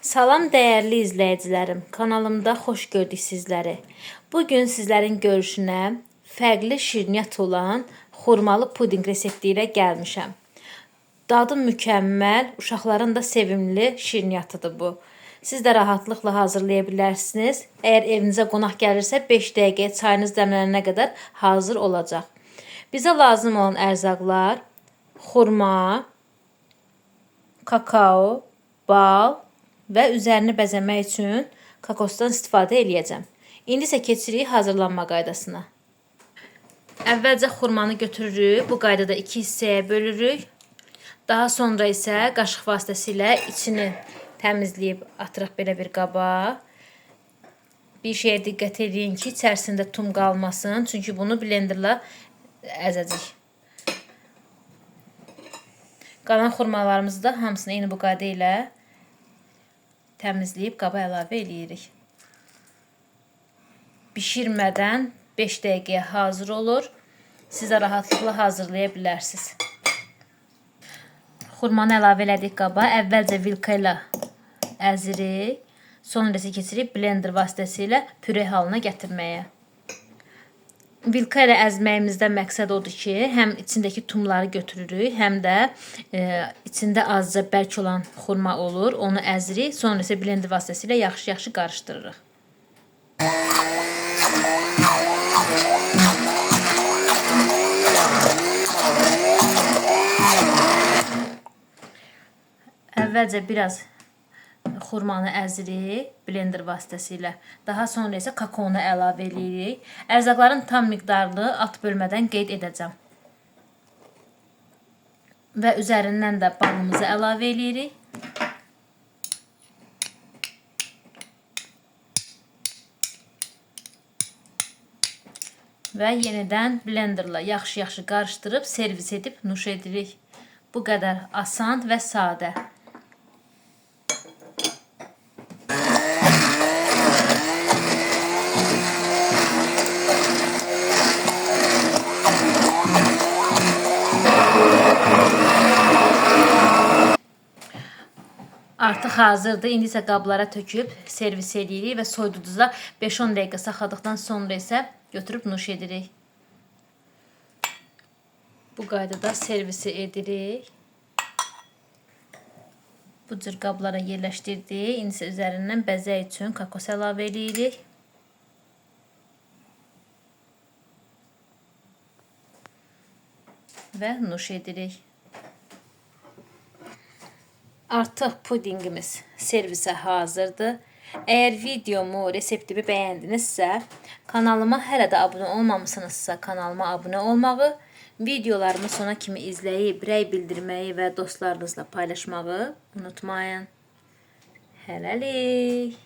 Salam dəyərli izləyicilərim, kanalımda xoş gördük sizləri. Bugün sizlərin görüşünə fərqli şirniyyat olan xurmalı pudinq resepti ilə gəlmişəm. Dadı mükəmməl, uşaqların da sevimli şirniyyatıdır bu. Siz də rahatlıqla hazırlaya bilərsiniz. Əgər evinizə qonaq gəlirsə 5 dəqiqəyə çayınız dəmlənənə qədər hazır olacaq. Bizə lazım olan ərzaqlar xurma, kakao, bal və üzərini bəzəmək üçün kokosdan istifadə eləyəcəm. İndi isə keçirik hazırlanma qaydasına. Əvvəlcə xurmanı götürürük, bu qaydada 2 hissəyə bölürük. Daha sonra isə qaşıq vasitəsilə içini təmizləyib atırıq belə bir qaba. Bir şeyə diqqət edin ki, içərisində tum qalmasın, çünki bunu blenderla əzəcəyik. Qalan xurmalarımızı da hamısını eyni bu qayda ilə təmizləyib qaba əlavə eləyirik. Bişirmədən 5 dəqiqəyə hazır olur. Siz də rahatlıqla hazırlaya bilərsiniz. Xurmanı əlavə elədik qaba. Əvvəlcə vilka ilə əzirik. Sonra isə keçirib blender vasitəsilə püre halına gətirməyə. Vilka ilə əzməyimizdən məqsəd odur ki, həm içindəki tumları götürürük, həm də içində azca bərk olan xurma olur. Onu əzirik, sonra isə blender vasitəsilə yaxşı-yaxşı qarışdırırıq. Əvvəlcə biraz xurmanı əzirik blender vasitəsilə. Daha sonra isə kakaonu əlavə edirik. Ərzaqların tam miqdarını alt bölmədən qeyd edəcəm. Və üzərindən də balımızı əlavə edirik. Və yenidən blenderla yaxşı-yaxşı qarışdırıb servis edib nuş edirik. Bu qədər asan və sadə. Artıq hazırdır. İndi isə qablara töküb servis edirik və soyuducuda 5-10 dəqiqə saxladıqdan sonra isə götürüb nuş edirik. Bu qaydada servisi edirik. Bu cür qablara yerləşdirdik. İndi isə üzərindən bəzək üçün kokos əlavə edirik. Və nuş edirik. Artıq pudinqimiz servisə hazırdır. Əgər videomu, reseptimi bəyəndinizsə, kanalıma hələ də abunə olmamışsınızsa, kanalıma abunə olmağı, videolarımı sona kimi izləyib, rəy bildirməyi və dostlarınızla paylaşmağı unutmayın. Hələlik.